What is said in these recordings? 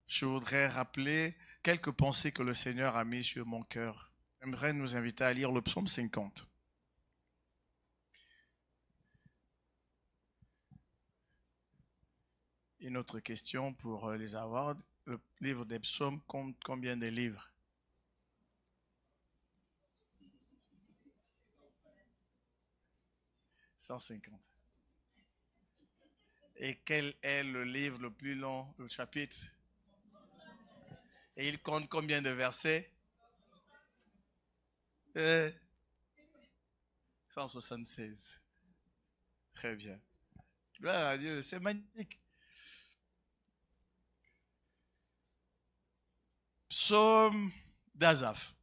je voudrais rappeler quelques pensées que le Seigneur a mises sur mon cœur. J'aimerais nous inviter à lire le psaume 50. Une autre question pour les avoir. Le livre des psaumes compte combien de livres? 150. Et quel est le livre le plus long, le chapitre? Et il compte combien de versets? 176. Très bien. Gloire à Dieu, c'est magnifique. Psaume d'Asaph.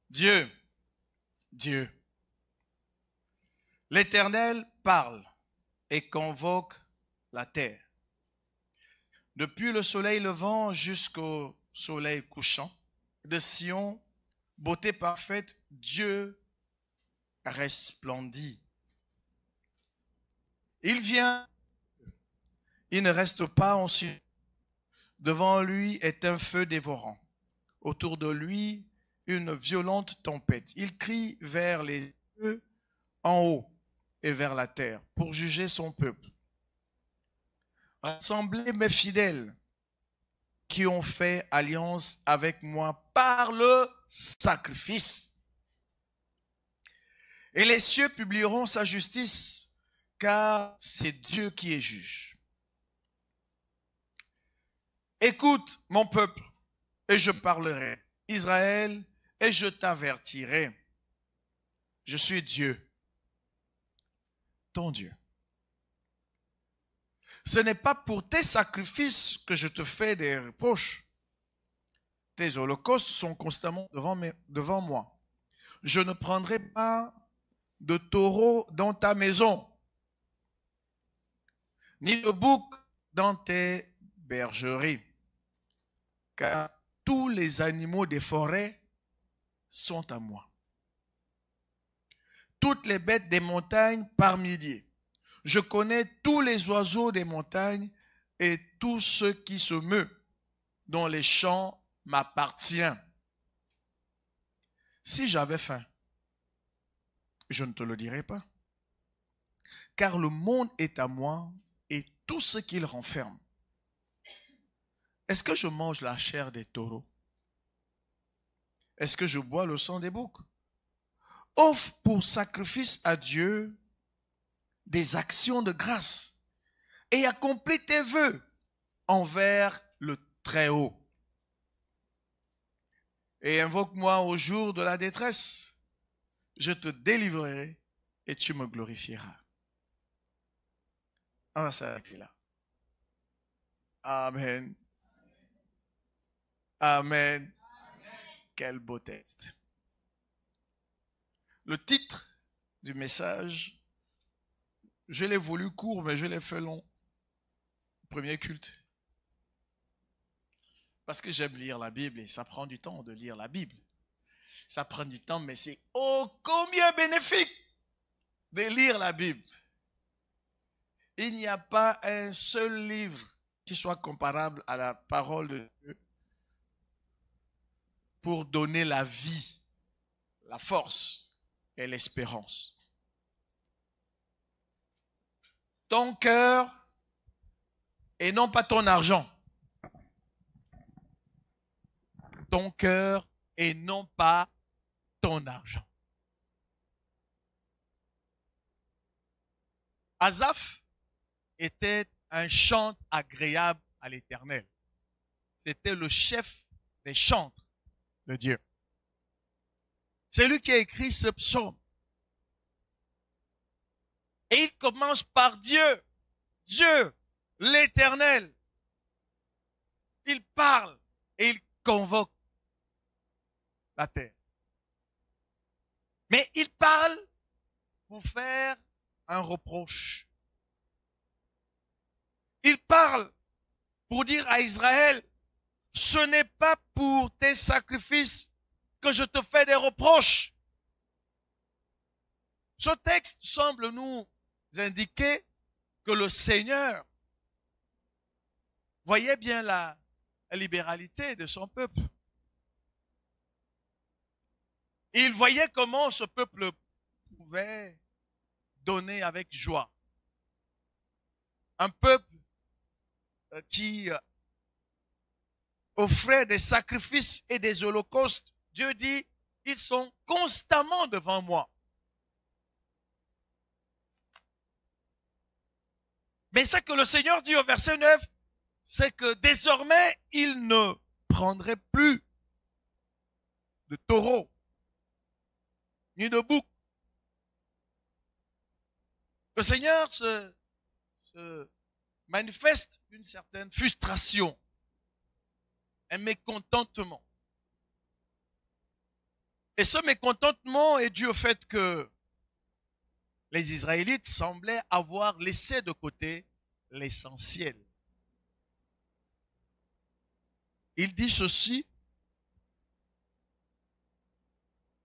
Dieu, Dieu, l'Éternel parle et convoque la terre. Depuis le soleil levant jusqu'au soleil couchant, de Sion, beauté parfaite, Dieu resplendit. Il vient, il ne reste pas en silence. Devant lui est un feu dévorant. Autour de lui, une violente tempête. Il crie vers les cieux en haut et vers la terre pour juger son peuple. Rassemblez mes fidèles qui ont fait alliance avec moi par le sacrifice. Et les cieux publieront sa justice, car c'est Dieu qui est juge. Écoute, mon peuple, et je parlerai. Israël, et je t'avertirai. Je suis Dieu, ton Dieu. Ce n'est pas pour tes sacrifices que je te fais des reproches. Tes holocaustes sont constamment devant moi. Je ne prendrai pas de taureau dans ta maison, ni de bouc dans tes bergeries, car tous les animaux des forêts sont à moi. Toutes les bêtes des montagnes par milliers. Je connais tous les oiseaux des montagnes et tout ce qui se meut dans les champs m'appartient. Si j'avais faim, je ne te le dirais pas, car le monde est à moi et tout ce qu'il renferme. Est-ce que je mange la chair des taureaux? Est-ce que je bois le sang des boucs? Offre pour sacrifice à Dieu des actions de grâce et accomplis tes vœux envers le Très-Haut. Et invoque-moi au jour de la détresse. Je te délivrerai et tu me glorifieras. On va s'arrêter là. Amen. Amen. Quel beau texte. Le titre du message, je l'ai voulu court, mais je l'ai fait long. Premier culte. Parce que j'aime lire la Bible et ça prend du temps de lire la Bible. Ça prend du temps, mais c'est oh combien bénéfique de lire la Bible. Il n'y a pas un seul livre qui soit comparable à la parole de Dieu pour donner la vie, la force et l'espérance. Ton cœur et non pas ton argent. Ton cœur et non pas ton argent. Asaph était un chantre agréable à l'Éternel. C'était le chef des chantres de Dieu. C'est lui qui a écrit ce psaume. Et il commence par Dieu, Dieu, l'Éternel. Il parle et il convoque la terre. Mais il parle pour faire un reproche. Il parle pour dire à Israël, ce n'est pas pour tes sacrifices que je te fais des reproches. Ce texte semble nous indiquer que le Seigneur voyait bien la libéralité de son peuple. Il voyait comment ce peuple pouvait donner avec joie. Un peuple qui offrait des sacrifices et des holocaustes. Dieu dit, ils sont constamment devant moi. Mais ce que le Seigneur dit au verset 9, c'est que désormais, il ne prendrait plus de taureau, ni de bouc. Le Seigneur se manifeste une certaine frustration, un mécontentement. Et ce mécontentement est dû au fait que les Israélites semblaient avoir laissé de côté l'essentiel. Il dit ceci,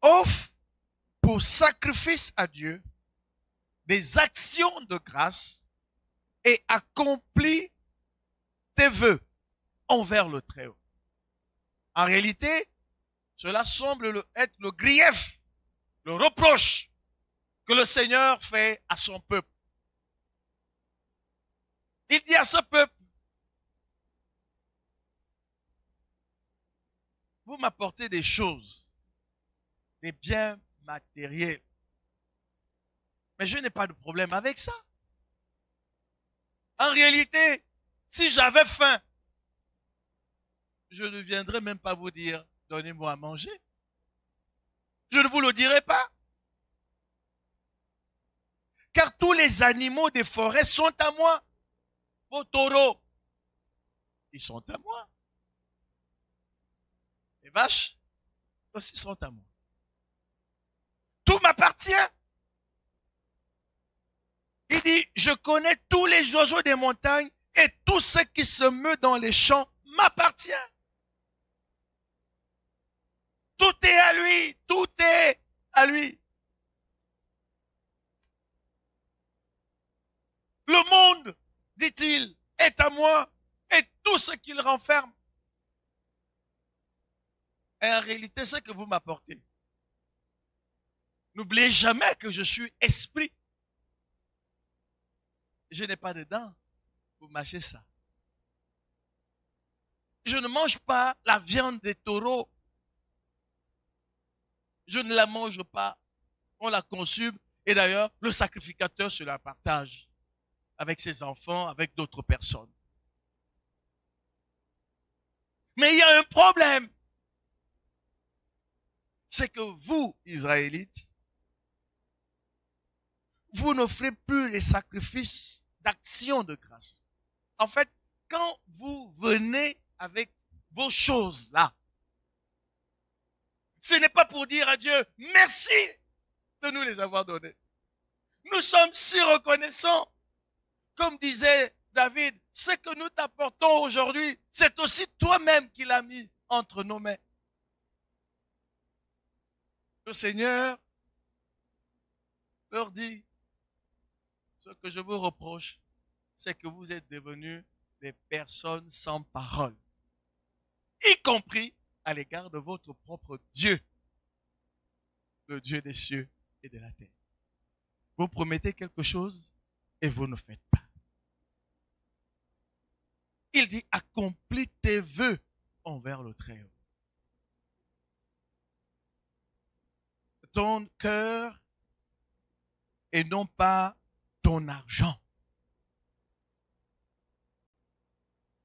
offre pour sacrifice à Dieu des actions de grâce et accomplis tes vœux envers le Très-Haut. En réalité, cela semble être le grief, le reproche que le Seigneur fait à son peuple. Il dit à ce peuple, vous m'apportez des choses, des biens matériels. Mais je n'ai pas de problème avec ça. En réalité, si j'avais faim, je ne viendrais même pas vous dire, donnez-moi à manger. Je ne vous le dirai pas. Car tous les animaux des forêts sont à moi. Vos taureaux, ils sont à moi. Les vaches aussi sont à moi. Tout m'appartient. Il dit, je connais tous les oiseaux des montagnes et tout ce qui se meut dans les champs m'appartient. Tout est à lui, tout est à lui. Le monde, dit-il, est à moi et tout ce qu'il renferme. Et en réalité, c'est ce que vous m'apportez. N'oubliez jamais que je suis esprit. Je n'ai pas de dents pour mâcher ça. Je ne mange pas la viande des taureaux. Je ne la mange pas. On la consomme. Et d'ailleurs, le sacrificateur se la partage avec ses enfants, avec d'autres personnes. Mais il y a un problème. C'est que vous, Israélites, vous n'offrez plus les sacrifices d'action de grâce. En fait, quand vous venez avec vos choses-là, ce n'est pas pour dire à Dieu, merci de nous les avoir donnés. Nous sommes si reconnaissants. Comme disait David, ce que nous t'apportons aujourd'hui, c'est aussi toi-même qui l'as mis entre nos mains. Le Seigneur leur dit, ce que je vous reproche, c'est que vous êtes devenus des personnes sans parole, y compris à l'égard de votre propre Dieu, le Dieu des cieux et de la terre. Vous promettez quelque chose et vous ne faites pas. Il dit, accomplis tes vœux envers le Très-Haut. Ton cœur et non pas ton argent.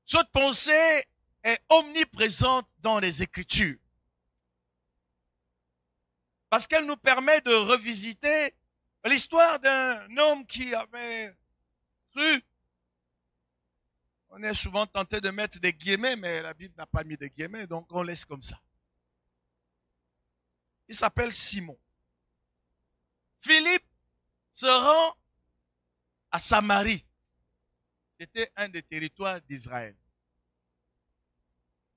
Cette pensée est omniprésente dans les Écritures. Parce qu'elle nous permet de revisiter l'histoire d'un homme qui avait cru. On est souvent tenté de mettre des guillemets, mais la Bible n'a pas mis de guillemets, donc on laisse comme ça. Il s'appelle Simon. Philippe se rend à Samarie. C'était un des territoires d'Israël.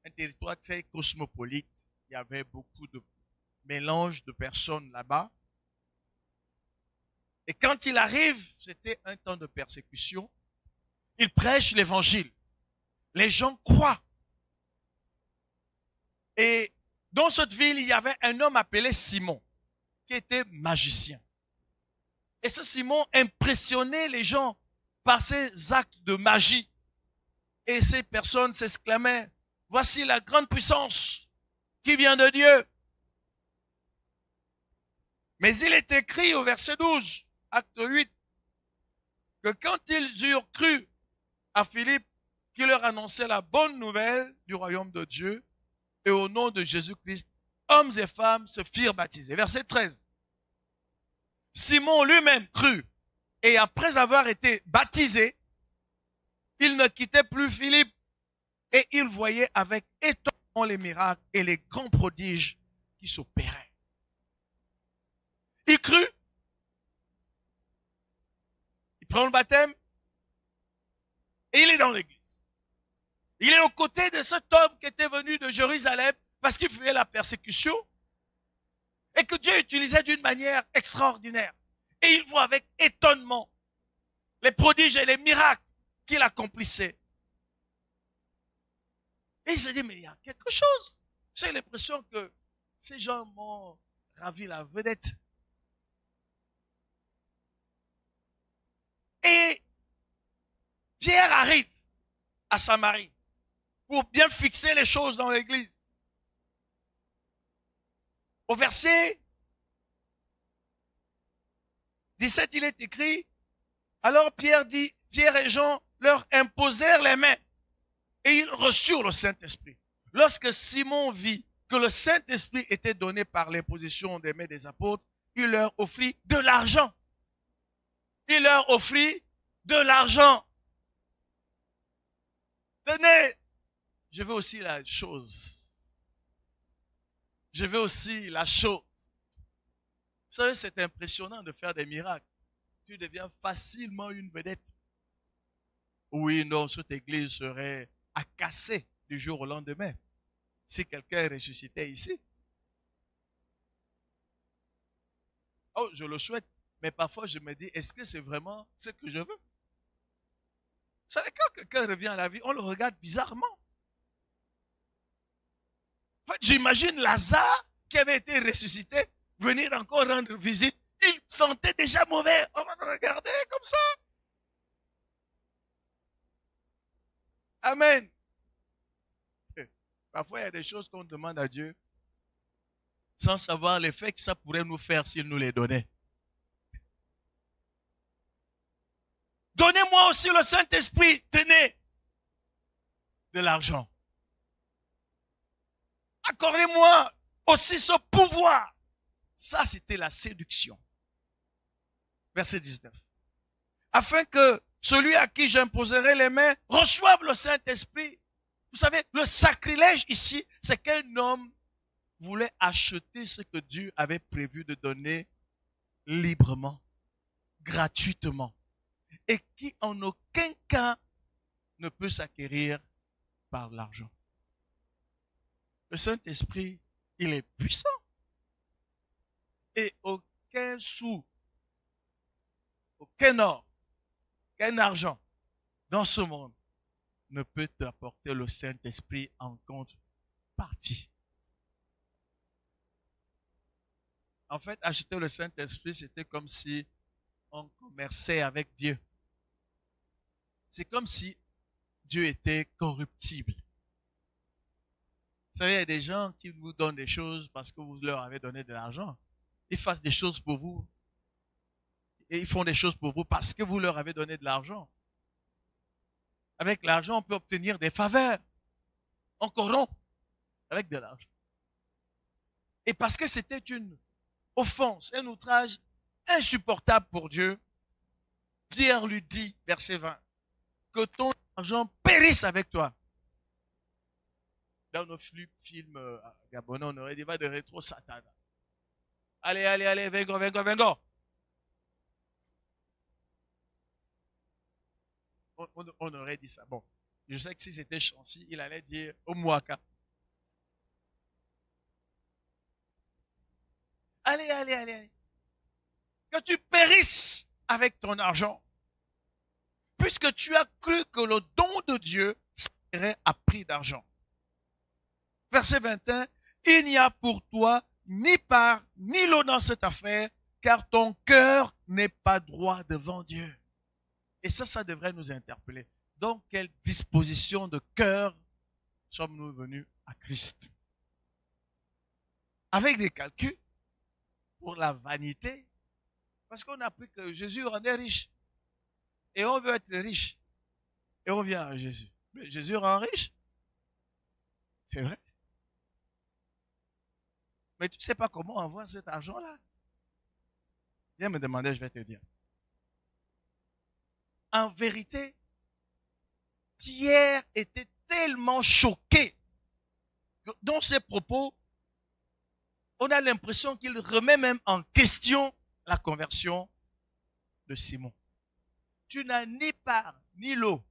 Un territoire très cosmopolite. Il y avait beaucoup de mélange de personnes là-bas. Et quand il arrive, c'était un temps de persécution. Il prêche l'évangile. Les gens croient. Et dans cette ville, il y avait un homme appelé Simon, qui était magicien. Et ce Simon impressionnait les gens par ses actes de magie. Et ces personnes s'exclamaient, voici la grande puissance qui vient de Dieu. Mais il est écrit au verset 12, acte 8, que quand ils eurent cru à Philippe, qui leur annonçait la bonne nouvelle du royaume de Dieu, et au nom de Jésus-Christ, hommes et femmes se firent baptiser. Verset 13. Simon lui-même crut, et après avoir été baptisé, il ne quittait plus Philippe, et il voyait avec étonnement les miracles et les grands prodiges qui s'opéraient. Il crut, il prend le baptême, et il est dans l'église. Il est aux côtés de cet homme qui était venu de Jérusalem parce qu'il fuyait la persécution et que Dieu utilisait d'une manière extraordinaire. Et il voit avec étonnement les prodiges et les miracles qu'il accomplissait. Et il se dit, mais il y a quelque chose. J'ai l'impression que ces gens m'ont ravi la vedette. Et Pierre arrive à Samarie pour bien fixer les choses dans l'église. Au verset 17, il est écrit, alors Pierre et Jean leur imposèrent les mains et ils reçurent le Saint-Esprit. Lorsque Simon vit que le Saint-Esprit était donné par l'imposition des mains des apôtres, il leur offrit de l'argent. Il leur offrit de l'argent. Tenez, je veux aussi la chose. Je veux aussi la chose. Vous savez, c'est impressionnant de faire des miracles. Tu deviens facilement une vedette. Oui, non, cette église serait à casser du jour au lendemain si quelqu'un ressuscitait ici. Oh, je le souhaite, mais parfois je me dis, est-ce que c'est vraiment ce que je veux? Vous savez, quand quelqu'un revient à la vie, on le regarde bizarrement. En fait, j'imagine Lazare qui avait été ressuscité, venir encore rendre visite. Il sentait déjà mauvais. On va le regarder comme ça. Amen. Parfois, il y a des choses qu'on demande à Dieu sans savoir l'effet que ça pourrait nous faire s'il nous les donnait. Donnez-moi aussi le Saint-Esprit. Tenez de l'argent. Accordez-moi aussi ce pouvoir. Ça, c'était la séduction. Verset 19. Afin que celui à qui j'imposerai les mains reçoive le Saint-Esprit. Vous savez, le sacrilège ici, c'est qu'un homme voulait acheter ce que Dieu avait prévu de donner librement, gratuitement, et qui en aucun cas ne peut s'acquérir par l'argent. Le Saint-Esprit, il est puissant. Et aucun sou, aucun or, aucun argent dans ce monde ne peut t'apporter le Saint-Esprit en contrepartie. En fait, acheter le Saint-Esprit, c'était comme si on commerçait avec Dieu. C'est comme si Dieu était corruptible. Vous savez, il y a des gens qui vous donnent des choses parce que vous leur avez donné de l'argent. Ils fassent des choses pour vous. Et ils font des choses pour vous parce que vous leur avez donné de l'argent. Avec l'argent, on peut obtenir des faveurs. On corrompt avec de l'argent. Et parce que c'était une offense, un outrage insupportable pour Dieu, Pierre lui dit, verset 20, que ton argent périsse avec toi. Dans nos films gabonais, on aurait dit, va de rétro Satan. Allez, allez, allez, vengo, vengo, vengo. On aurait dit ça. Bon, je sais que si c'était Chancy, il allait dire au Mouaka. Allez, allez, allez. Que tu périsses avec ton argent. Puisque tu as cru que le don de Dieu intérêt à prix d'argent. Verset 21, il n'y a pour toi ni part ni lot dans cette affaire, car ton cœur n'est pas droit devant Dieu. Et ça devrait nous interpeller. Dans quelle disposition de cœur sommes-nous venus à Christ? Avec des calculs pour la vanité, parce qu'on a appris que Jésus rendait riche. Et on veut être riche. Et on vient à Jésus. Mais Jésus rend riche. C'est vrai. Mais tu ne sais pas comment avoir cet argent-là. Viens me demander, je vais te dire. En vérité, Pierre était tellement choqué que dans ses propos, on a l'impression qu'il remet même en question la conversion de Simon. Tu n'as ni part ni lot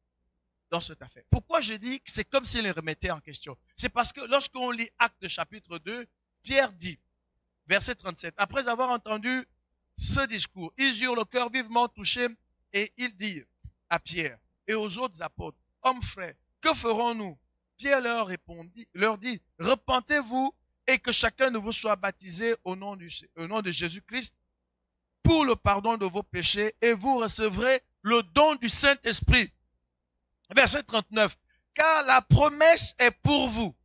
dans cette affaire. Pourquoi je dis que c'est comme s'il le remettait en question? C'est parce que lorsqu'on lit Actes chapitre 2, Pierre dit, verset 37, après avoir entendu ce discours, ils eurent le cœur vivement touché et ils dirent à Pierre et aux autres apôtres, hommes frères, que ferons-nous? Pierre leur dit, repentez-vous et que chacun de vous soit baptisé au nom de Jésus-Christ pour le pardon de vos péchés et vous recevrez le don du Saint-Esprit. Verset 39. Car la promesse est pour vous,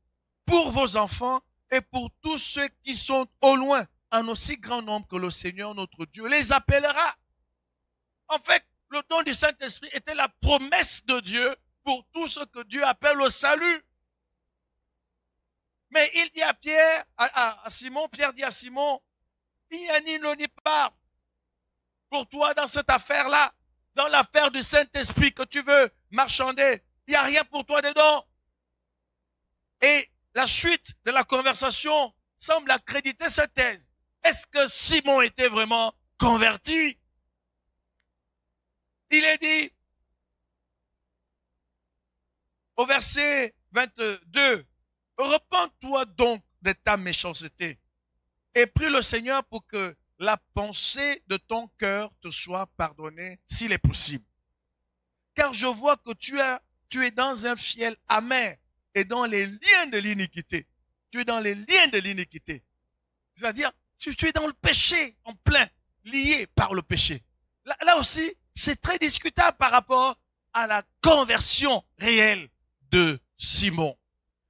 pour vos enfants et pour tous ceux qui sont au loin, en aussi grand nombre que le Seigneur notre Dieu les appellera. En fait, le don du Saint-Esprit était la promesse de Dieu pour tout ce que Dieu appelle au salut. Mais il dit à Pierre, à Simon, Pierre dit à Simon, il n'y a ni lot ni part pour toi dans cette affaire-là, dans l'affaire du Saint-Esprit que tu veux marchander. Il n'y a rien pour toi dedans. Et la suite de la conversation semble accréditer cette thèse. Est-ce que Simon était vraiment converti? Il est dit au verset 22, repens-toi donc de ta méchanceté et prie le Seigneur pour que la pensée de ton cœur te soit pardonnée s'il est possible. Car je vois que tu es dans un fiel amer et dans les liens de l'iniquité. Tu es dans les liens de l'iniquité. C'est-à-dire, tu es dans le péché en plein, lié par le péché. Là aussi, c'est très discutable par rapport à la conversion réelle de Simon.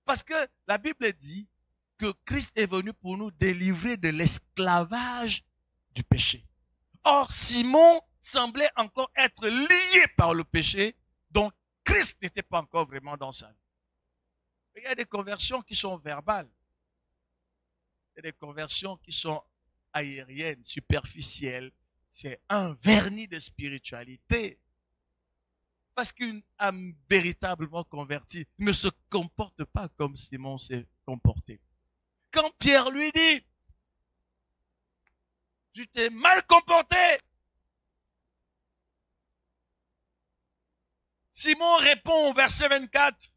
Parce que la Bible dit que Christ est venu pour nous délivrer de l'esclavage du péché. Or, Simon semblait encore être lié par le péché, donc Christ n'était pas encore vraiment dans sa vie. Il y a des conversions qui sont verbales. Il y a des conversions qui sont aériennes, superficielles. C'est un vernis de spiritualité. Parce qu'une âme véritablement convertie ne se comporte pas comme Simon s'est comporté. Quand Pierre lui dit, tu t'es mal comporté, Simon répond au verset 24,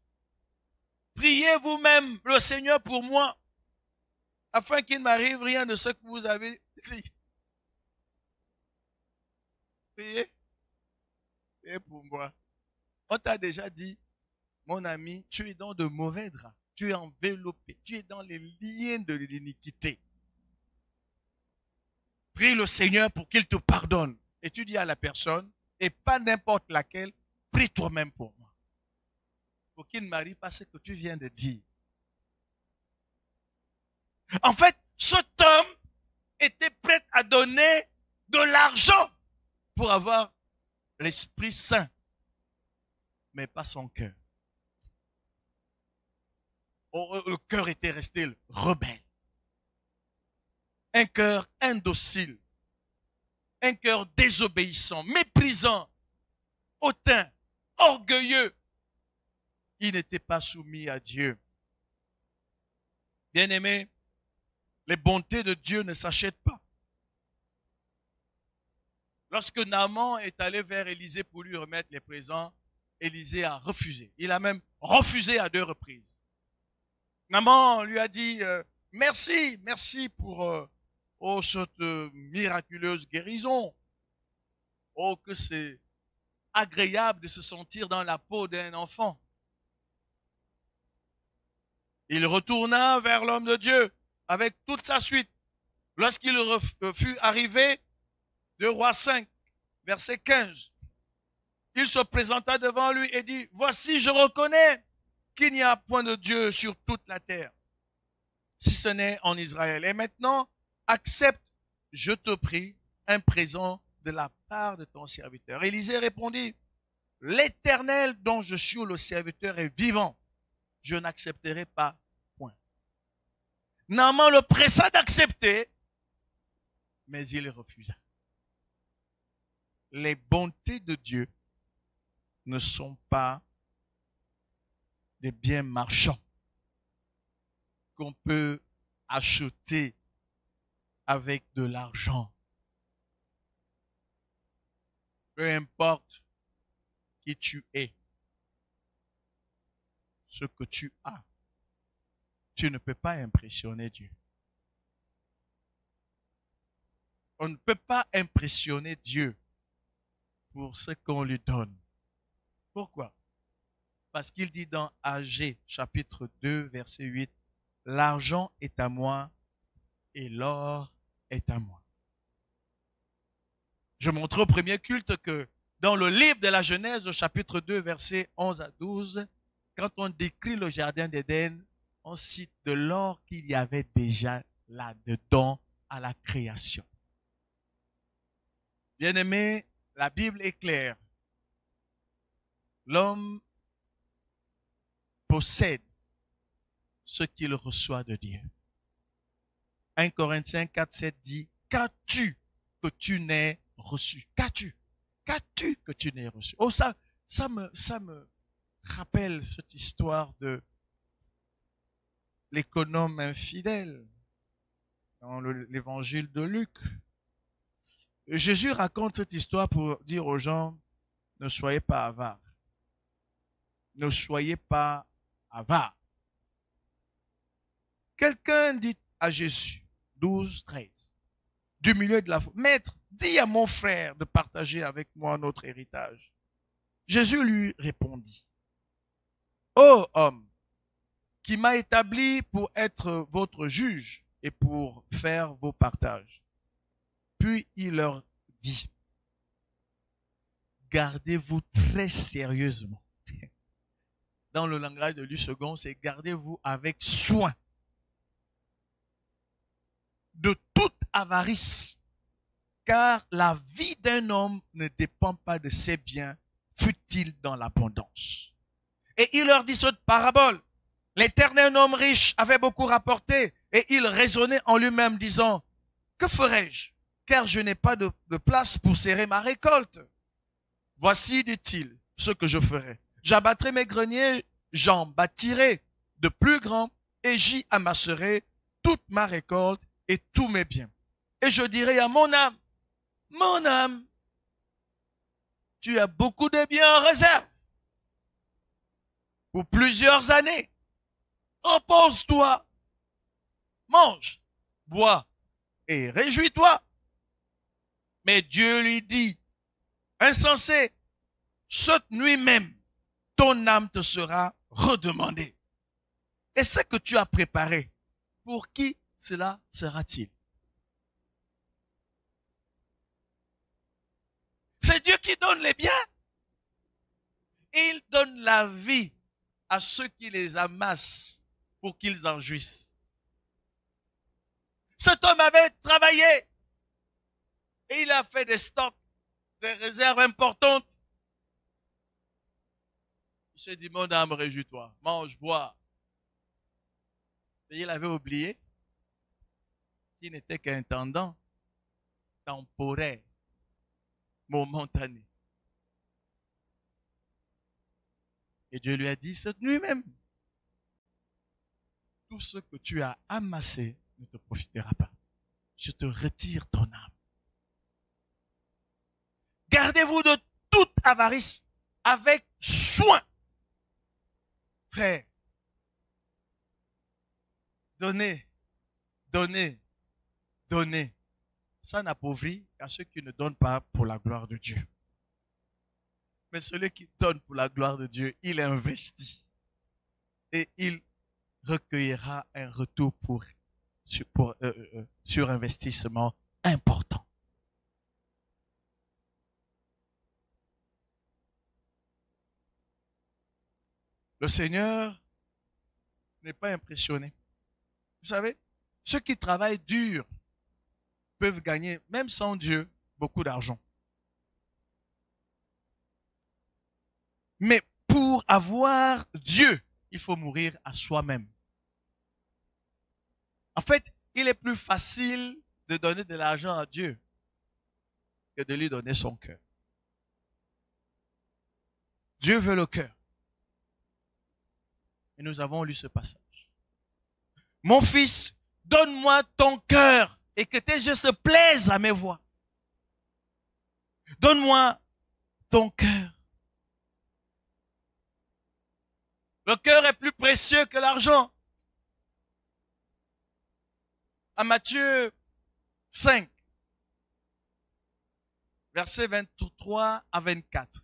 priez vous-même le Seigneur pour moi, afin qu'il ne m'arrive rien de ce que vous avez dit. Priez pour moi. On t'a déjà dit, mon ami, tu es dans de mauvais draps. Tu es enveloppé. Tu es dans les liens de l'iniquité. Prie le Seigneur pour qu'il te pardonne. Et tu dis à la personne, et pas n'importe laquelle, prie toi-même pour moi. Pour qu'il ne m'arrive pas ce que tu viens de dire. En fait, cet homme était prêt à donner de l'argent pour avoir l'Esprit Saint, mais pas son cœur. Le cœur était resté rebelle. Un cœur indocile. Un cœur désobéissant, méprisant, hautain, orgueilleux. Il n'était pas soumis à Dieu. Bien-aimés, les bontés de Dieu ne s'achètent pas. Lorsque Naaman est allé vers Élisée pour lui remettre les présents, Élisée a refusé. Il a même refusé à 2 reprises. Naaman lui a dit, merci pour cette miraculeuse guérison. Oh, que c'est agréable de se sentir dans la peau d'un enfant. Il retourna vers l'homme de Dieu avec toute sa suite. Lorsqu'il fut arrivé, 2 Rois 5, verset 15, il se présenta devant lui et dit, voici, je reconnais qu'il n'y a point de Dieu sur toute la terre, si ce n'est en Israël. Et maintenant, accepte, je te prie, un présent de la part de ton serviteur. Élisée répondit, l'Éternel dont je suis le serviteur est vivant. Je n'accepterai pas, point. Naaman le pressa d'accepter, mais il refusa. Les bontés de Dieu ne sont pas des biens marchands qu'on peut acheter avec de l'argent. Peu importe qui tu es, ce que tu as, tu ne peux pas impressionner Dieu. On ne peut pas impressionner Dieu pour ce qu'on lui donne. Pourquoi? Parce qu'il dit dans Agé, chapitre 2, verset 8, « L'argent est à moi et l'or est à moi. » Je montrais au premier culte que dans le livre de la Genèse, au chapitre 2, versets 11 à 12, quand on décrit le jardin d'Éden, on cite de l'or qu'il y avait déjà là-dedans à la création. Bien-aimé, la Bible est claire. L'homme possède ce qu'il reçoit de Dieu. 1 Corinthiens 4, 7 dit, « Qu'as-tu que tu n'aies reçu? Qu'as-tu? Qu'as-tu que tu n'aies reçu? » Oh, ça me rappelle cette histoire de l'économe infidèle dans l'évangile de Luc. Jésus raconte cette histoire pour dire aux gens, ne soyez pas avares. Ne soyez pas avares. Quelqu'un dit à Jésus, 12, 13, du milieu de la foule, « Maître, dis à mon frère de partager avec moi notre héritage. » Jésus lui répondit, « Ô homme, qui m'a établi pour être votre juge et pour faire vos partages. » Puis il leur dit, « Gardez-vous très sérieusement. » Dans le langage de Louis II, c'est « Gardez-vous avec soin de toute avarice, car la vie d'un homme ne dépend pas de ses biens, fût-il dans l'abondance. » Et il leur dit cette parabole. L'éternel homme riche avait beaucoup rapporté et il raisonnait en lui-même disant, « Que ferai-je, car je n'ai pas de place pour serrer ma récolte. Voici, dit-il, ce que je ferai. J'abattrai mes greniers, j'en bâtirai de plus grands et j'y amasserai toute ma récolte et tous mes biens. Et je dirai à mon âme, tu as beaucoup de biens en réserve pour plusieurs années. Repose-toi, mange, bois et réjouis-toi. » Mais Dieu lui dit, « Insensé, cette nuit même, ton âme te sera redemandée. Et ce que tu as préparé, pour qui cela sera-t-il? » C'est Dieu qui donne les biens. Il donne la vie à ceux qui les amassent pour qu'ils en jouissent. Cet homme avait travaillé et il a fait des stocks, des réserves importantes. Il s'est dit, mon âme, réjouis-toi, mange, bois. Et il avait oublié qu'il n'était qu'intendant, temporaire, momentané. Et Dieu lui a dit, cette nuit même, tout ce que tu as amassé ne te profitera pas. Je te retire ton âme. Gardez-vous de toute avarice avec soin. Frère, donnez, donnez, donnez. Ça n'appauvrit qu'à ceux qui ne donnent pas pour la gloire de Dieu. Mais celui qui donne pour la gloire de Dieu, il investit et il recueillera un retour sur investissement important. Le Seigneur n'est pas impressionné. Vous savez, ceux qui travaillent dur peuvent gagner, même sans Dieu, beaucoup d'argent. Mais pour avoir Dieu, il faut mourir à soi-même. En fait, il est plus facile de donner de l'argent à Dieu que de lui donner son cœur. Dieu veut le cœur. Et nous avons lu ce passage. Mon fils, donne-moi ton cœur et que tes yeux se plaisent à mes voix. Donne-moi ton cœur. Le cœur est plus précieux que l'argent. À Matthieu 5, versets 23 à 24.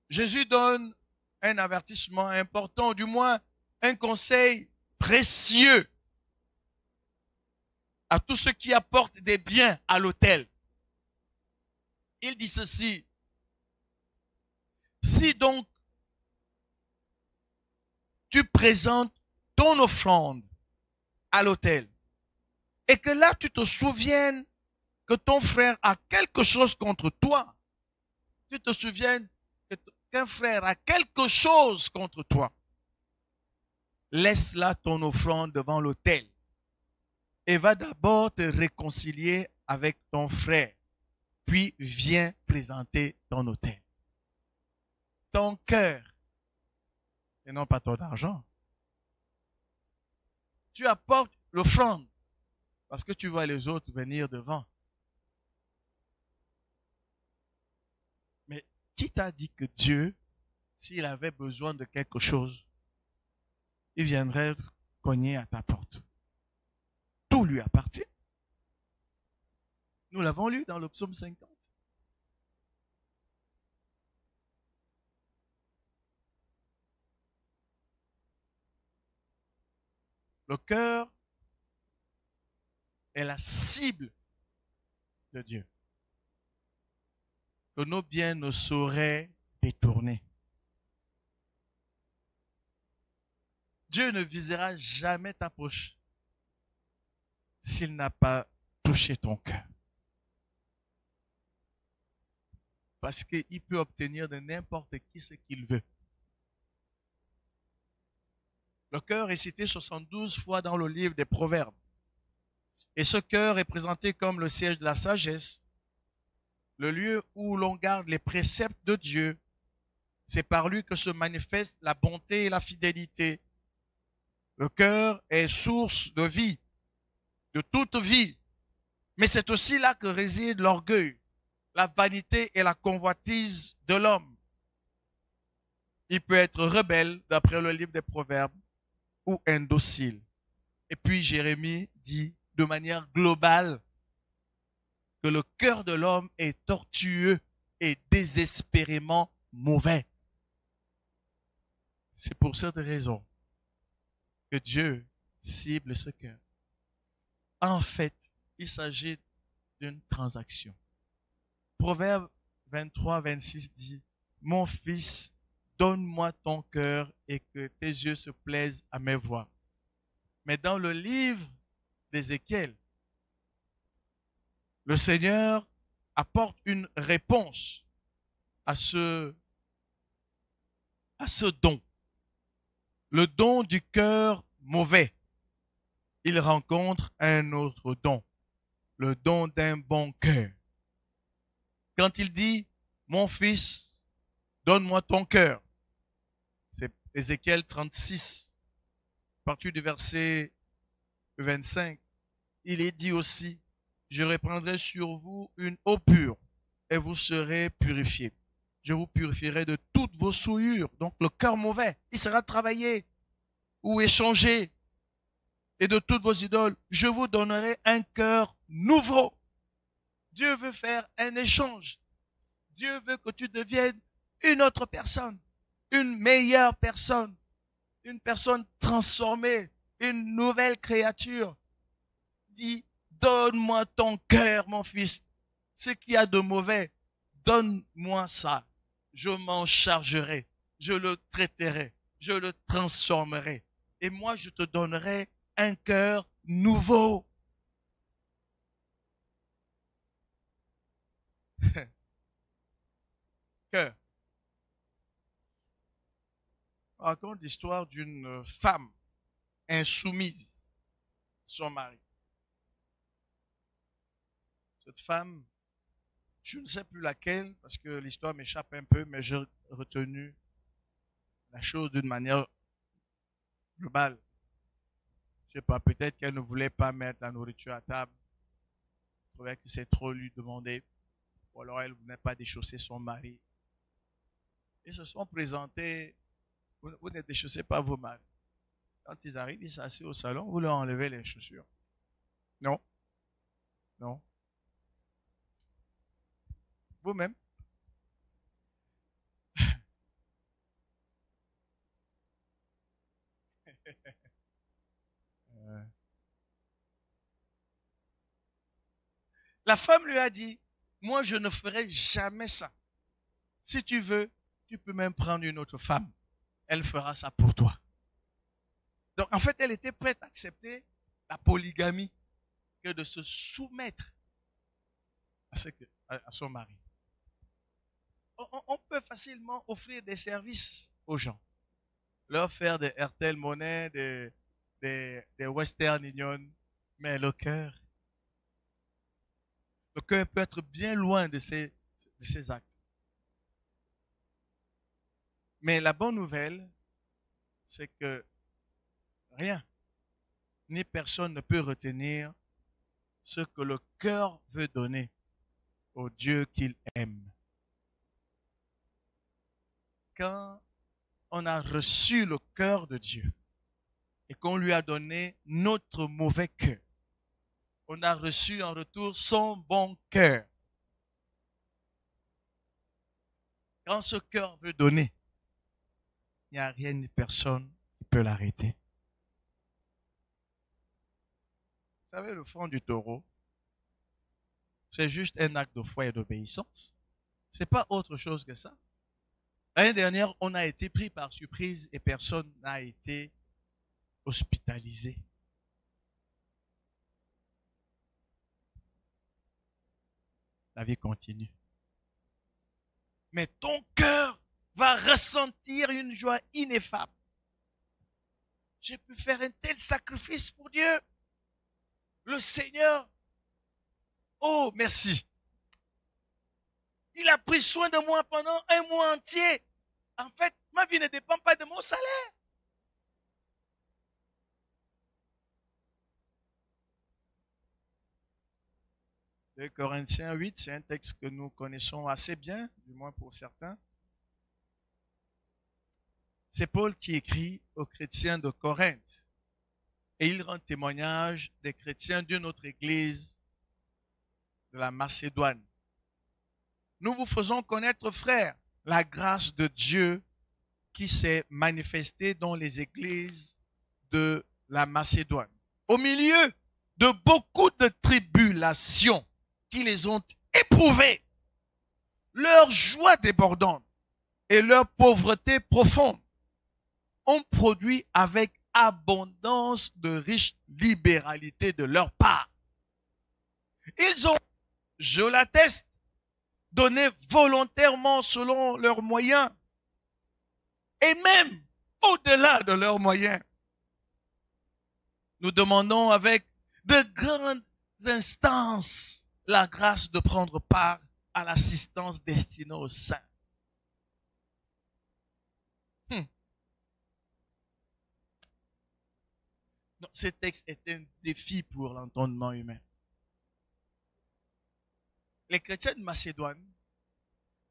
Jésus donne un avertissement important, du moins un conseil précieux à tous ceux qui apportent des biens à l'autel. Il dit ceci: si donc tu présentes ton offrande à l'autel et que là tu te souviennes que ton frère a quelque chose contre toi, tu te souviennes qu'un frère a quelque chose contre toi, laisse là ton offrande devant l'autel et va d'abord te réconcilier avec ton frère, puis viens présenter ton autel. Ton cœur, et non pas ton argent. Tu apportes l'offrande parce que tu vois les autres venir devant. Mais qui t'a dit que Dieu, s'il avait besoin de quelque chose, il viendrait cogner à ta porte? Tout lui appartient. Nous l'avons lu dans le psaume 50. Le cœur est la cible de Dieu, que nos biens ne sauraient détourner. Dieu ne visera jamais ta poche s'il n'a pas touché ton cœur. Parce qu'il peut obtenir de n'importe qui ce qu'il veut. Le cœur est cité 72 fois dans le livre des Proverbes. Et ce cœur est présenté comme le siège de la sagesse, le lieu où l'on garde les préceptes de Dieu. C'est par lui que se manifeste la bonté et la fidélité. Le cœur est source de vie, de toute vie. Mais c'est aussi là que réside l'orgueil, la vanité et la convoitise de l'homme. Il peut être rebelle, d'après le livre des Proverbes, ou indocile. Et puis Jérémie dit de manière globale que le cœur de l'homme est tortueux et désespérément mauvais. C'est pour cette raison que Dieu cible ce cœur. En fait, il s'agit d'une transaction. Proverbe 23, 26 dit: mon fils, donne-moi ton cœur et que tes yeux se plaisent à mes voix. Mais dans le livre d'Ézéchiel, le Seigneur apporte une réponse à ce don. Le don du cœur mauvais. Il rencontre un autre don, le don d'un bon cœur. Quand il dit: mon fils, donne-moi ton cœur, c'est Ézéchiel 36, à partir du verset 25, il est dit aussi: je répandrai sur vous une eau pure et vous serez purifiés. Je vous purifierai de toutes vos souillures. Donc le cœur mauvais, il sera travaillé ou échangé. Et de toutes vos idoles, je vous donnerai un cœur nouveau. Dieu veut faire un échange. Dieu veut que tu deviennes une autre personne, une meilleure personne. une personne transformée, une nouvelle créature, dit, donne-moi ton cœur, mon fils. Ce qu'il y a de mauvais, donne-moi ça. Je m'en chargerai, je le traiterai, je le transformerai. Et moi, je te donnerai un cœur nouveau. Cœur. On raconte l'histoire d'une femme insoumise à son mari. Cette femme, je ne sais plus laquelle, parce que l'histoire m'échappe un peu, mais j'ai retenu la chose d'une manière globale. Je sais pas, peut-être qu'elle ne voulait pas mettre la nourriture à table, elle trouvait que c'est trop lui demander, ou alors elle ne voulait pas déchausser son mari. Ils se sont présentés, vous ne déchaussez pas vos maris. Quand ils arrivent, ils s'asseyent au salon, vous leur enlevez les chaussures. Non, non. Vous-même. Euh, La femme lui a dit, moi je ne ferai jamais ça. Si tu veux, tu peux même prendre une autre femme. Elle fera ça pour toi. Donc en fait, elle était prête à accepter la polygamie que de se soumettre à son mari. On peut facilement offrir des services aux gens. Leur faire des Airtel Money, des Western Union, mais le cœur peut être bien loin de ces actes. Mais la bonne nouvelle, c'est que rien, ni personne ne peut retenir ce que le cœur veut donner au Dieu qu'il aime. Quand on a reçu le cœur de Dieu et qu'on lui a donné notre mauvais cœur, on a reçu en retour son bon cœur. Quand ce cœur veut donner, il n'y a rien ni personne qui peut l'arrêter. Vous savez, le front du taureau, c'est juste un acte de foi et d'obéissance. Ce n'est pas autre chose que ça. L'année dernière, on a été pris par surprise et personne n'a été hospitalisé. La vie continue. Mais ton cœur va ressentir une joie ineffable. J'ai pu faire un tel sacrifice pour Dieu. Le Seigneur, oh merci. Il a pris soin de moi pendant un mois entier. En fait, ma vie ne dépend pas de mon salaire. 2 Corinthiens 8, c'est un texte que nous connaissons assez bien, du moins pour certains. C'est Paul qui écrit aux chrétiens de Corinthe. Et il rend témoignage des chrétiens d'une autre église de la Macédoine. Nous vous faisons connaître, frères, la grâce de Dieu qui s'est manifestée dans les églises de la Macédoine. Au milieu de beaucoup de tribulations qui les ont éprouvées, leur joie débordante et leur pauvreté profonde ont produit avec abondance de riche libéralité de leur part. Ils ont, je l'atteste, donné volontairement selon leurs moyens et même au-delà de leurs moyens. Nous demandons avec de grandes instances la grâce de prendre part à l'assistance destinée aux saints. Non, ce texte est un défi pour l'entendement humain. Les chrétiens de Macédoine,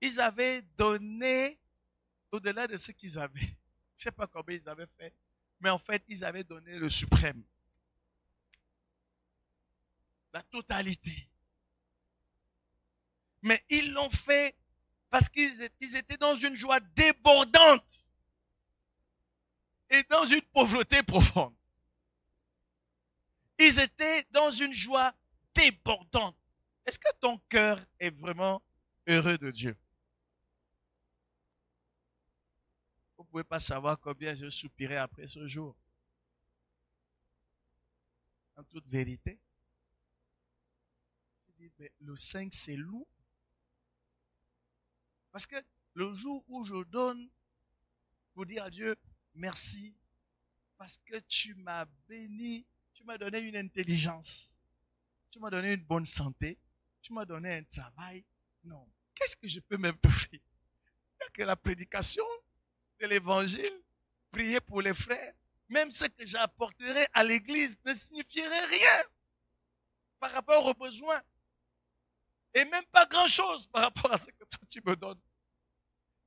ils avaient donné au-delà de ce qu'ils avaient. Je ne sais pas combien ils avaient fait, mais en fait, ils avaient donné le suprême. La totalité. Mais ils l'ont fait parce qu'ils étaient dans une joie débordante. et dans une pauvreté profonde. Ils étaient dans une joie débordante. Est-ce que ton cœur est vraiment heureux de Dieu? Vous ne pouvez pas savoir combien je soupirais après ce jour. En toute vérité. Je dis, mais le 5, c'est lourd. Parce que le jour où je donne pour dire à Dieu, merci, parce que tu m'as béni, tu m'as donné une intelligence, tu m'as donné une bonne santé, tu m'as donné un travail. Non. Qu'est-ce que je peux même t'offrir? Il n'y a que la prédication de l'évangile, prier pour les frères. Même ce que j'apporterai à l'église ne signifierait rien par rapport aux besoins. Et même pas grand-chose par rapport à ce que toi tu me donnes.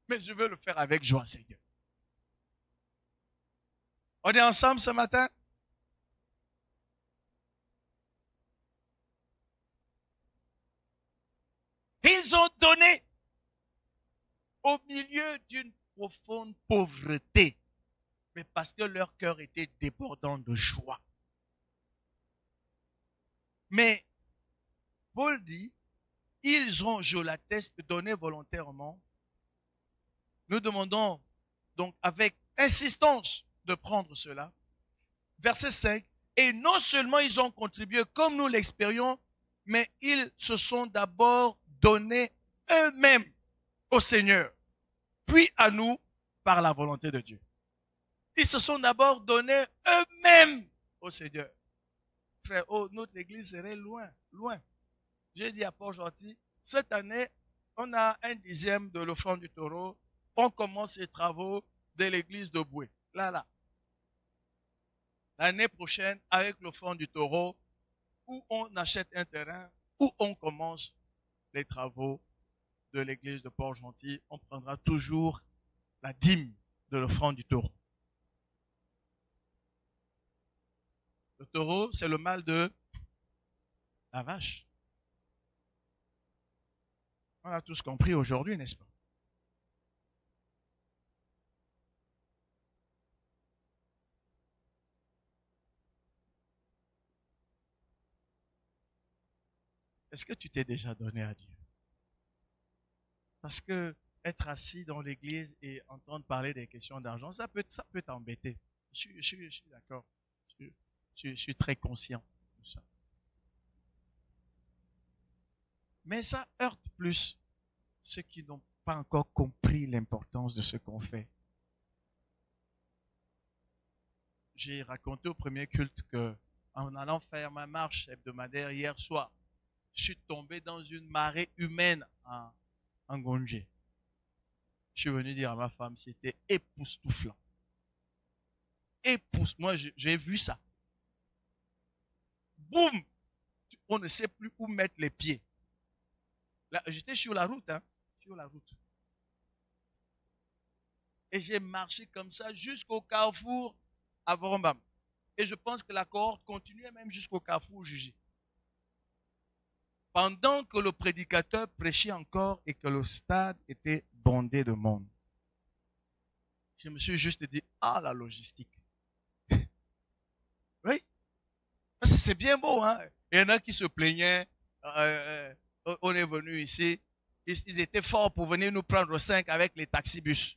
Mais je veux le faire avec joie, Seigneur. On est ensemble ce matin? Ils ont donné au milieu d'une profonde pauvreté, mais parce que leur cœur était débordant de joie. Mais Paul dit, ils ont, je l'atteste, donné volontairement. Nous demandons donc avec insistance de prendre cela. Verset 5, et non seulement ils ont contribué comme nous l'expérions, mais ils se sont d'abord donnés eux-mêmes au Seigneur, puis à nous par la volonté de Dieu. Ils se sont d'abord donnés eux-mêmes au Seigneur. Frère, oh, notre église serait loin, loin. J'ai dit à Port-Gentil, cette année, on a 1/10 de l'offrande du taureau. On commence les travaux de l'église de Boué. Là. L'année prochaine, avec l'offrande du taureau, où on achète un terrain, où on commence les travaux de l'église de Port-Gentil, on prendra toujours la dîme de l'offrande du taureau. Le taureau, c'est le mâle de la vache. On a tous compris aujourd'hui, n'est-ce pas? Est-ce que tu t'es déjà donné à Dieu? Parce que être assis dans l'église et entendre parler des questions d'argent, ça peut t'embêter. Je suis d'accord. Je suis très conscient de ça. Mais ça heurte plus ceux qui n'ont pas encore compris l'importance de ce qu'on fait. J'ai raconté au premier culte que, en allant faire ma marche hebdomadaire hier soir, je suis tombé dans une marée humaine en Gongé. Je suis venu dire à ma femme, c'était époustouflant. Moi j'ai vu ça. Boum! On ne sait plus où mettre les pieds. Là, j'étais sur la route, sur la route. Et j'ai marché comme ça jusqu'au carrefour à Vorombam. Et je pense que la cohorte continuait même jusqu'au carrefour Jugi. Pendant que le prédicateur prêchait encore et que le stade était bondé de monde. Je me suis juste dit, ah, la logistique. Oui, c'est bien beau, hein. Il y en a qui se plaignaient. On est venu ici. Ils étaient forts pour venir nous prendre 5 avec les taxibus.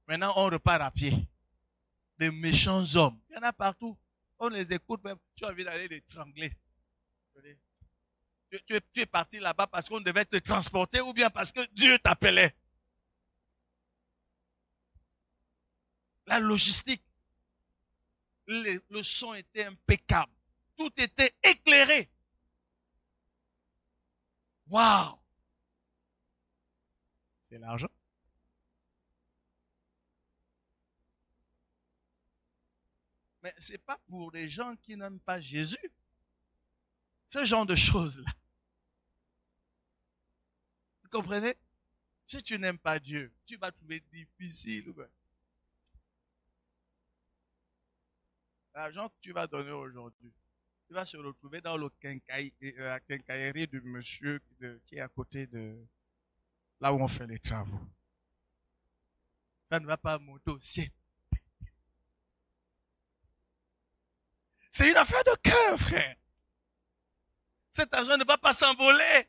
Maintenant, on repart à pied. Des méchants hommes. Il y en a partout. On les écoute même. Tu as envie d'aller les étrangler. Tu es parti là-bas parce qu'on devait te transporter ou bien parce que Dieu t'appelait. La logistique. Le son était impeccable. Tout était éclairé. Waouh! C'est l'argent. Mais ce n'est pas pour les gens qui n'aiment pas Jésus. Ce genre de choses-là. Vous comprenez? Si tu n'aimes pas Dieu, tu vas trouver difficile. L'argent que tu vas donner aujourd'hui, tu vas se retrouver dans la quincaillerie du monsieur qui est à côté de là où on fait les travaux. Ça ne va pas monter au ciel. C'est une affaire de cœur, frère. Cet argent ne va pas s'envoler.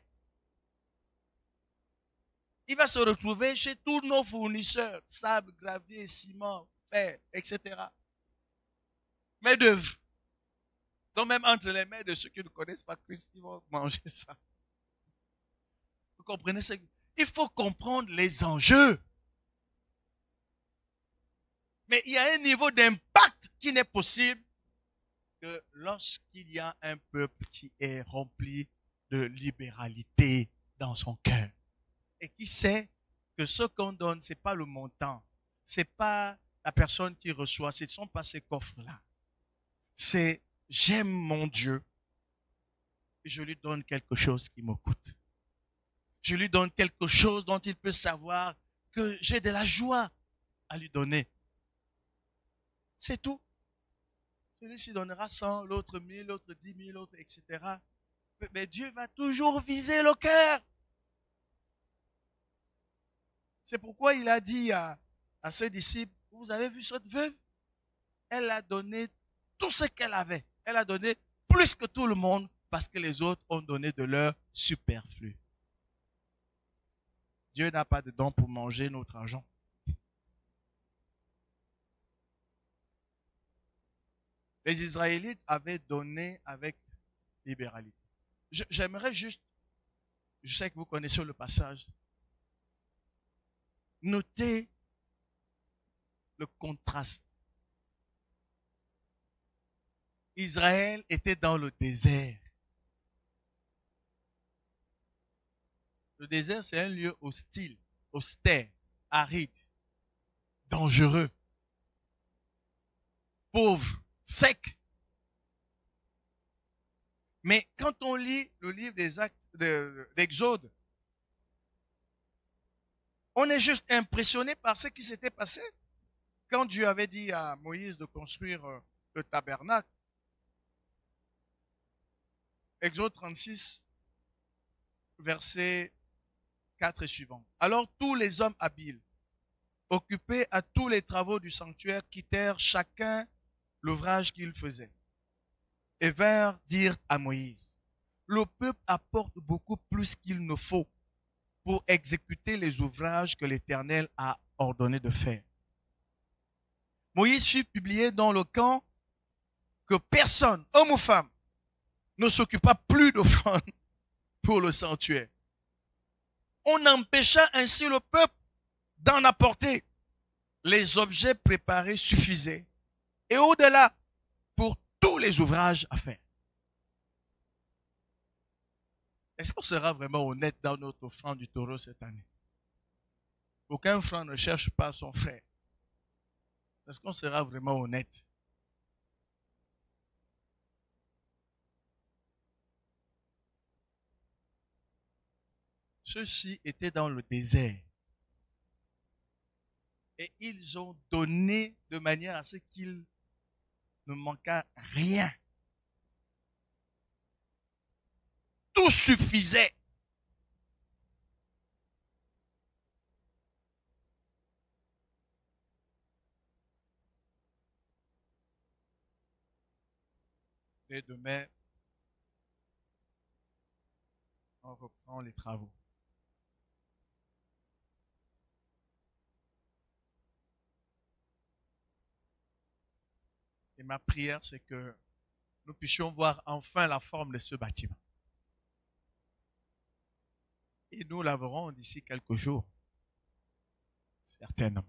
Il va se retrouver chez tous nos fournisseurs, sable, gravier, ciment, fer, etc. Main d'œuvre. Donc même entre les mains de ceux qui ne connaissent pas Christ, ils vont manger ça. Vous comprenez ce que... Il faut comprendre les enjeux. Mais il y a un niveau d'impact qui n'est possible que lorsqu'il y a un peuple qui est rempli de libéralité dans son cœur et qui sait que ce qu'on donne, ce n'est pas le montant, ce n'est pas la personne qui reçoit, ce ne sont pas ces coffres-là. C'est j'aime mon Dieu et je lui donne quelque chose qui me coûte. Je lui donne quelque chose dont il peut savoir que j'ai de la joie à lui donner. C'est tout. Celui-ci donnera 100, l'autre 1000, l'autre 10 000, l'autre, etc. Mais Dieu va toujours viser le cœur. C'est pourquoi il a dit à ses disciples, vous avez vu cette veuve? Elle a donné tout ce qu'elle avait. Elle a donné plus que tout le monde parce que les autres ont donné de leur superflu. Dieu n'a pas de don pour manger notre argent. Les Israélites avaient donné avec libéralité. J'aimerais juste, je sais que vous connaissez le passage, noter le contraste. Israël était dans le désert. Le désert, c'est un lieu hostile, austère, aride, dangereux, pauvre, sec. Mais quand on lit le livre des Actes d'Exode, on est juste impressionné par ce qui s'était passé. Quand Dieu avait dit à Moïse de construire le tabernacle, Exode 36, versets 4 et suivants. Alors tous les hommes habiles, occupés à tous les travaux du sanctuaire, quittèrent chacun l'ouvrage qu'il faisait et vinrent dire à Moïse, le peuple apporte beaucoup plus qu'il ne faut pour exécuter les ouvrages que l'Éternel a ordonné de faire. Moïse fit publier dans le camp que personne, homme ou femme, ne s'occupa plus d'offrandes pour le sanctuaire. On empêcha ainsi le peuple d'en apporter. Les objets préparés suffisaient. Et au-delà, pour tous les ouvrages à faire. Est-ce qu'on sera vraiment honnête dans notre offrande du taureau cette année? Aucun frère ne cherche pas son frère. Est-ce qu'on sera vraiment honnête? Ceux-ci étaient dans le désert. Et ils ont donné de manière à ce qu'il ne manqua rien. Tout suffisait. Et demain, on reprend les travaux. Et ma prière, c'est que nous puissions voir enfin la forme de ce bâtiment. Et nous la verrons d'ici quelques jours. Certainement.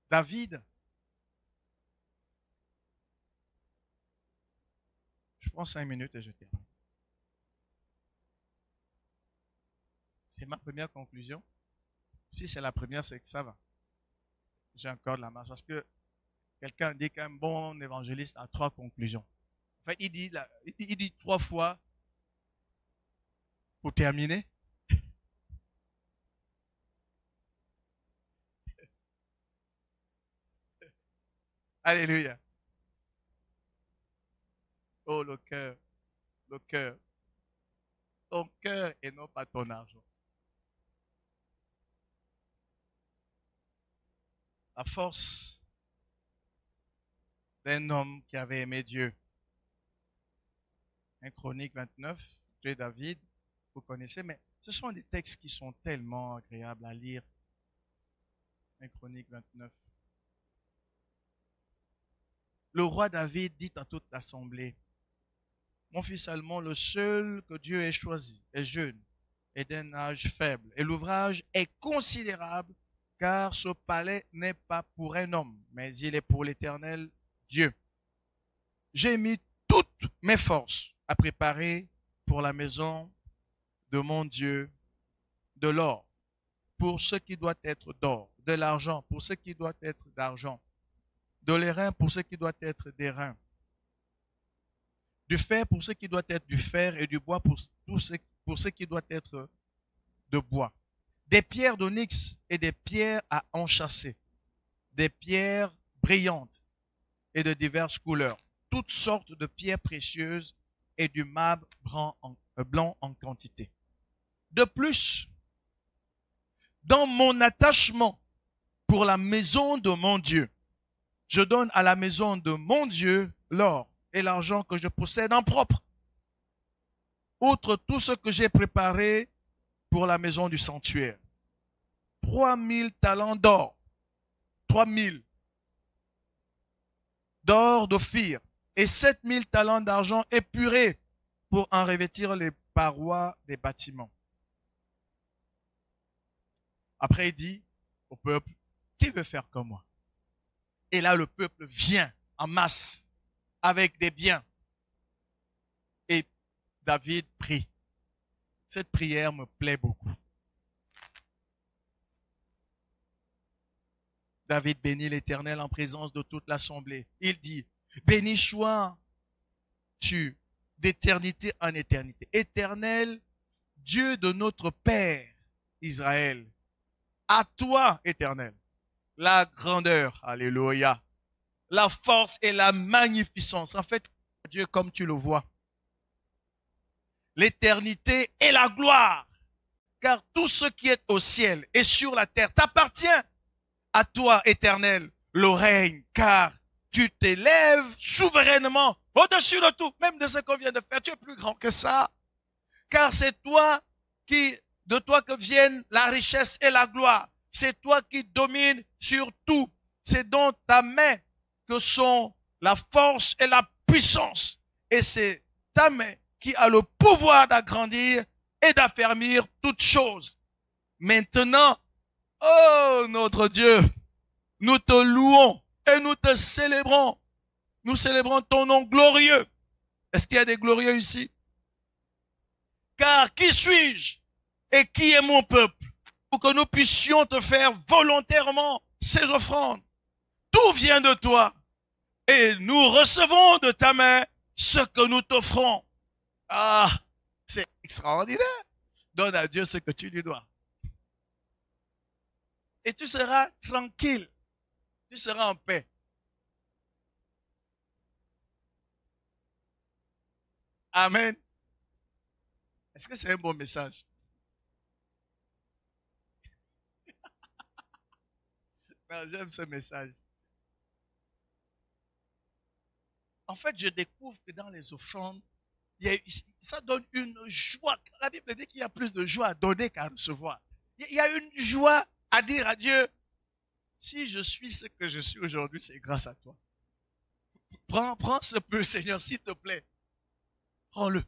David, je prends 5 minutes et je termine. C'est ma première conclusion. Si c'est la première, c'est que ça va. J'ai encore de la marge. Parce que quelqu'un dit qu'un bon évangéliste a 3 conclusions. En fait, il dit 3 fois pour terminer. Alléluia. Oh, le cœur, le cœur. Ton cœur et non pas ton argent. La force d'un homme qui avait aimé Dieu. 1 Chronique 29, tu es David, vous connaissez, mais ce sont des textes qui sont tellement agréables à lire. 1 Chronique 29. Le roi David dit à toute l'assemblée, mon fils Salomon, le seul que Dieu ait choisi, est jeune et d'un âge faible. Et l'ouvrage est considérable, car ce palais n'est pas pour un homme, mais il est pour l'Éternel Dieu. J'ai mis toutes mes forces à préparer pour la maison de mon Dieu de l'or, pour ce qui doit être d'or, de l'argent, pour ce qui doit être d'argent, de l'airain pour ce qui doit être d'airain, du fer pour ce qui doit être du fer et du bois pour ce qui doit être de bois, des pierres d'onyx et des pierres à enchâsser, des pierres brillantes et de diverses couleurs, toutes sortes de pierres précieuses et du marbre blanc en quantité. De plus, dans mon attachement pour la maison de mon Dieu, je donne à la maison de mon Dieu l'or et l'argent que je possède en propre, outre tout ce que j'ai préparé pour la maison du sanctuaire. 3000 talents d'or, 3000 d'or d'Ophir et 7000 talents d'argent épuré pour en revêtir les parois des bâtiments. Après, il dit au peuple, qui veut faire comme moi? Et là, le peuple vient en masse avec des biens. Et David prie. Cette prière me plaît beaucoup. David bénit l'Éternel en présence de toute l'assemblée. Il dit, béni sois-tu d'éternité en éternité. Éternel, Dieu de notre Père Israël, à toi, Éternel, la grandeur, alléluia, la force et la magnificence. En fait, Dieu, comme tu le vois, l'éternité et la gloire, car tout ce qui est au ciel et sur la terre t'appartient. À toi, Éternel, le règne, car tu t'élèves souverainement au-dessus de tout, même de ce qu'on vient de faire. Tu es plus grand que ça, car c'est toi de toi que viennent la richesse et la gloire. C'est toi qui domines sur tout. C'est dans ta main que sont la force et la puissance. Et c'est ta main qui a le pouvoir d'agrandir et d'affermir toutes choses. Maintenant, oh notre Dieu, nous te louons et nous te célébrons. Nous célébrons ton nom glorieux. Est-ce qu'il y a des glorieux ici? Car qui suis-je et qui est mon peuple pour que nous puissions te faire volontairement ces offrandes? Tout vient de toi et nous recevons de ta main ce que nous t'offrons. Ah, c'est extraordinaire. Donne à Dieu ce que tu lui dois. Et tu seras tranquille. Tu seras en paix. Amen. Est-ce que c'est un bon message? J'aime ce message. En fait, je découvre que dans les offrandes, ça donne une joie. La Bible dit qu'il y a plus de joie à donner qu'à recevoir. Il y a une joie à dire à Dieu, si je suis ce que je suis aujourd'hui, c'est grâce à toi. Prends ce peu, Seigneur, s'il te plaît. Prends-le.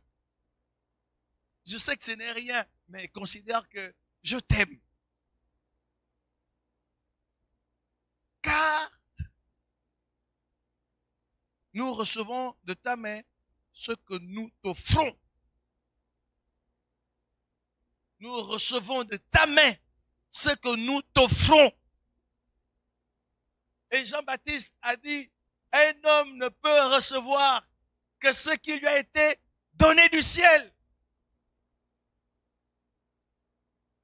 Je sais que ce n'est rien, mais considère que je t'aime. Car nous recevons de ta main ce que nous t'offrons. Nous recevons de ta main ce que nous t'offrons. Et Jean-Baptiste a dit, un homme ne peut recevoir que ce qui lui a été donné du ciel.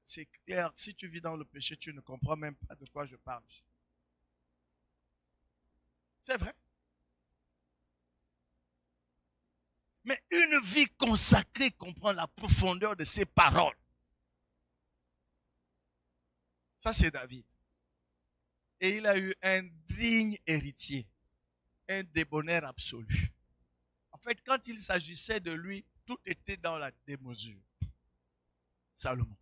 C'est clair, si tu vis dans le péché, tu ne comprends même pas de quoi je parle ici. C'est vrai. Mais une vie consacrée comprend la profondeur de ses paroles. Ça, c'est David. Et il a eu un digne héritier. un débonnaire absolu. En fait, quand il s'agissait de lui, tout était dans la démesure. Salomon.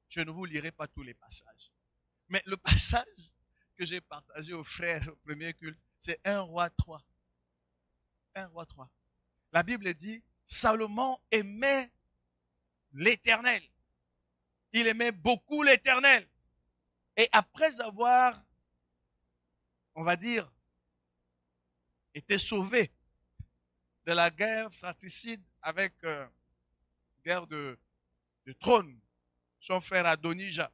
Je ne vous lirai pas tous les passages. Mais le passage que j'ai partagé aux frères au premier culte, c'est 1 roi 3. 1 roi 3. La Bible dit, Salomon aimait l'Éternel. Il aimait beaucoup l'Éternel. Et après avoir, on va dire, été sauvé de la guerre fratricide avec guerre de trône, son frère Adonijah,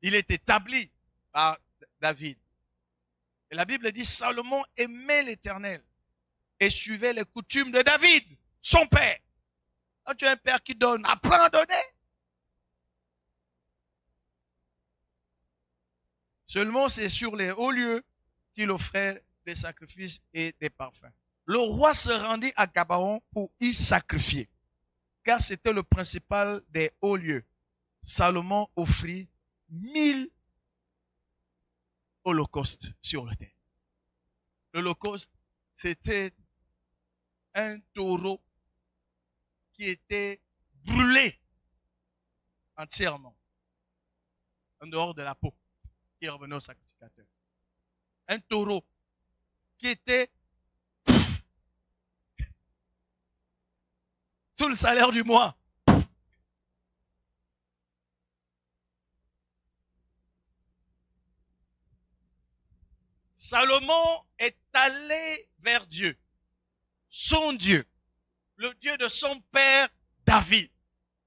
il est établi par David. Et la Bible dit, Salomon aimait l'Éternel et suivait les coutumes de David, son père. Quand tu as un père qui donne, apprends à donner. Seulement, c'est sur les hauts lieux qu'il offrait des sacrifices et des parfums. Le roi se rendit à Gabaon pour y sacrifier, car c'était le principal des hauts lieux. Salomon offrit 1000 holocaustes sur le terre. L'holocauste, c'était un taureau qui était brûlé entièrement, en dehors de la peau, qui revenait au sacrificateur. Un taureau qui était tout le salaire du mois. Salomon est allé vers Dieu, son Dieu, le Dieu de son père David,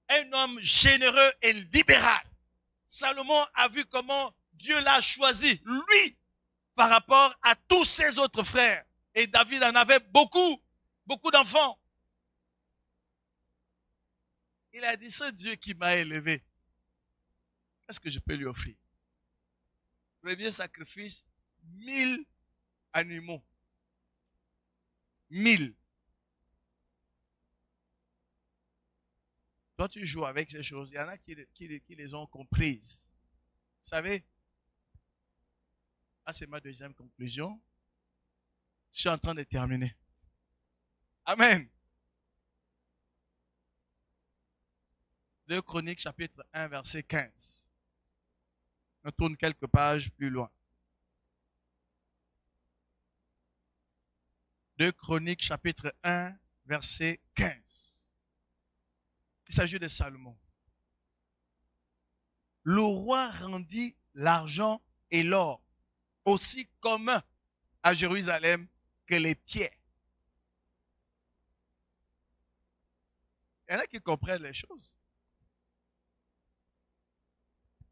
un homme généreux et libéral. Salomon a vu comment Dieu l'a choisi, lui, par rapport à tous ses autres frères. Et David en avait beaucoup, beaucoup d'enfants. Il a dit, ce Dieu qui m'a élevé, qu'est-ce que je peux lui offrir? Premier sacrifice, 1000 animaux. 1000. Toi, tu joues avec ces choses. Il y en a qui les ont comprises. Vous savez, ça c'est ma deuxième conclusion. Je suis en train de terminer. Amen. 2 Chroniques, chapitre 1, verset 15. On tourne quelques pages plus loin. 2 Chroniques, chapitre 1, verset 15. Il s'agit de Salomon. Le roi rendit l'argent et l'or aussi commun à Jérusalem que les pierres. Il y en a qui comprennent les choses.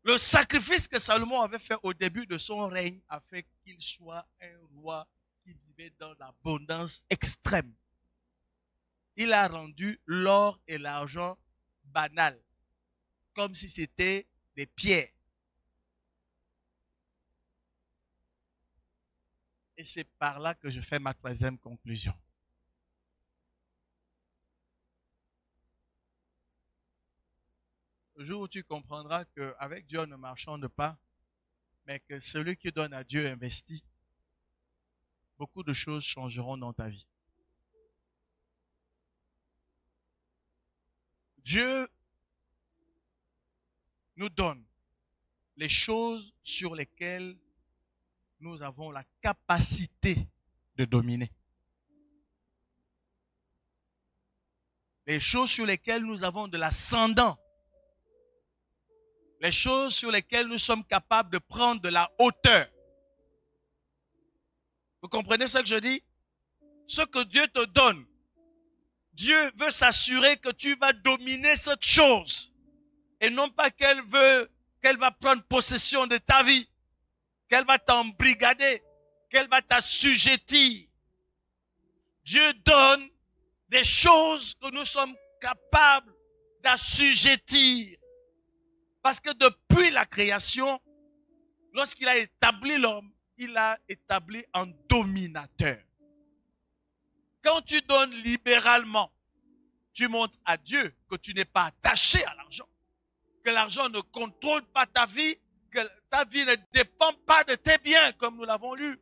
Le sacrifice que Salomon avait fait au début de son règne a fait qu'il soit un roi qui vivait dans l'abondance extrême. Il a rendu l'or et l'argent banal, comme si c'était des pierres. Et c'est par là que je fais ma troisième conclusion. Le jour où tu comprendras qu'avec Dieu, on ne marchande pas, mais que celui qui donne à Dieu investit, beaucoup de choses changeront dans ta vie. Dieu nous donne les choses sur lesquelles nous avons la capacité de dominer. Les choses sur lesquelles nous avons de l'ascendant. Les choses sur lesquelles nous sommes capables de prendre de la hauteur. Vous comprenez ce que je dis? Ce que Dieu te donne, Dieu veut s'assurer que tu vas dominer cette chose. Et non pas qu'elle va prendre possession de ta vie, qu'elle va t'embrigader, qu'elle va t'assujettir. Dieu donne des choses que nous sommes capables d'assujettir. Parce que depuis la création, lorsqu'il a établi l'homme, il l'a établi en dominateur. Quand tu donnes libéralement, tu montres à Dieu que tu n'es pas attaché à l'argent, que l'argent ne contrôle pas ta vie, que ta vie ne dépend pas de tes biens, comme nous l'avons lu.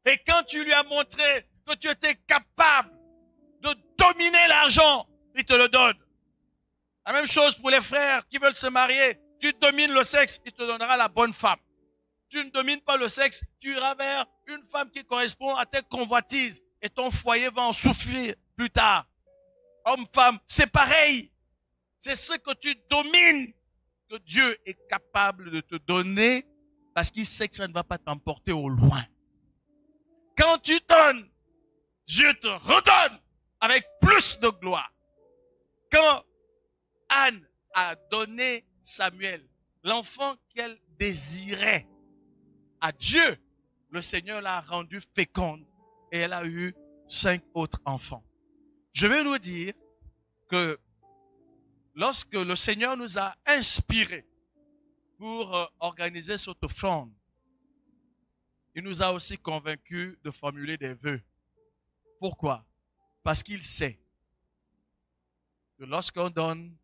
Et quand tu lui as montré que tu étais capable de dominer l'argent, il te le donne. La même chose pour les frères qui veulent se marier. Tu domines le sexe, il te donnera la bonne femme. Tu ne domines pas le sexe, tu iras vers une femme qui correspond à tes convoitises et ton foyer va en souffrir plus tard. Homme, femme, c'est pareil. C'est ce que tu domines que Dieu est capable de te donner parce qu'il sait que ça ne va pas t'emporter au loin. Quand tu donnes, Dieu te redonne avec plus de gloire. Quand Anne a donné Samuel, l'enfant qu'elle désirait, à Dieu, le Seigneur l'a rendue féconde et elle a eu 5 autres enfants. Je vais nous dire que lorsque le Seigneur nous a inspirés pour organiser cette offrande, il nous a aussi convaincus de formuler des vœux. Pourquoi? Parce qu'il sait que lorsqu'on donne,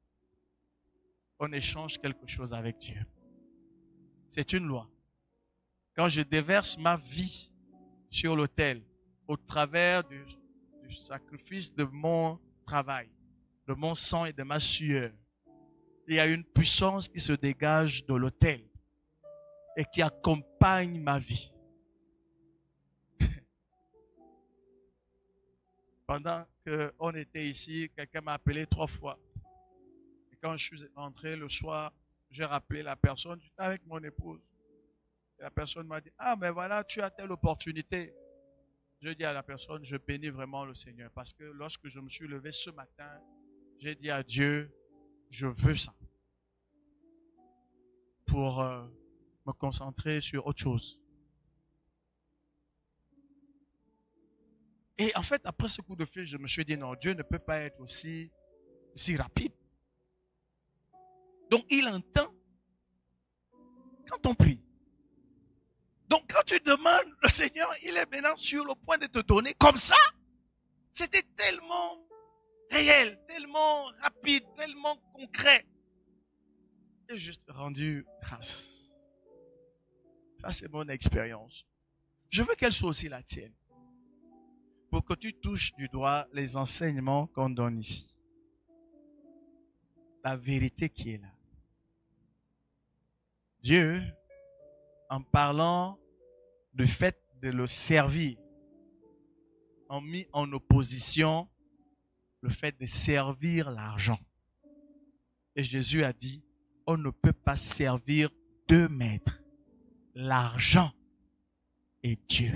on échange quelque chose avec Dieu. C'est une loi. Quand je déverse ma vie sur l'autel au travers du sacrifice de mon travail, de mon sang et de ma sueur, il y a une puissance qui se dégage de l'autel et qui accompagne ma vie. Pendant qu'on était ici, quelqu'un m'a appelé 3 fois. Et quand je suis rentré le soir, j'ai rappelé la personne, j'étais avec mon épouse. Et la personne m'a dit, ah mais voilà, tu as telle opportunité. Je dis à la personne, je bénis vraiment le Seigneur. Parce que lorsque je me suis levé ce matin, j'ai dit à Dieu, je veux ça. Pour me concentrer sur autre chose. Et en fait, après ce coup de fil, je me suis dit, non, Dieu ne peut pas être aussi rapide. Donc, il entend quand on prie. Donc, quand tu demandes, le Seigneur, il est maintenant sur le point de te donner comme ça. C'était tellement réel, tellement rapide, tellement concret. J'ai juste rendu grâce. Ça, c'est mon expérience. Je veux qu'elle soit aussi la tienne. Pour que tu touches du doigt les enseignements qu'on donne ici. La vérité qui est là. Dieu, en parlant du fait de le servir, a mis en opposition le fait de servir l'argent. Et Jésus a dit, on ne peut pas servir 2 maîtres, l'argent et Dieu.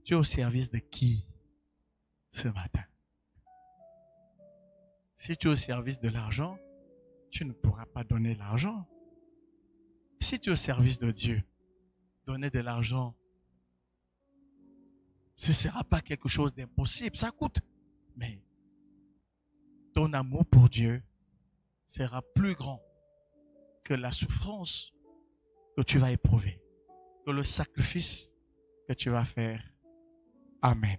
Tu es au service de qui ce matin? Si tu es au service de l'argent, tu ne pourras pas donner l'argent. Si tu es au service de Dieu, donner de l'argent, ce ne sera pas quelque chose d'impossible. Ça coûte. Mais ton amour pour Dieu sera plus grand que la souffrance que tu vas éprouver, que le sacrifice que tu vas faire. Amen.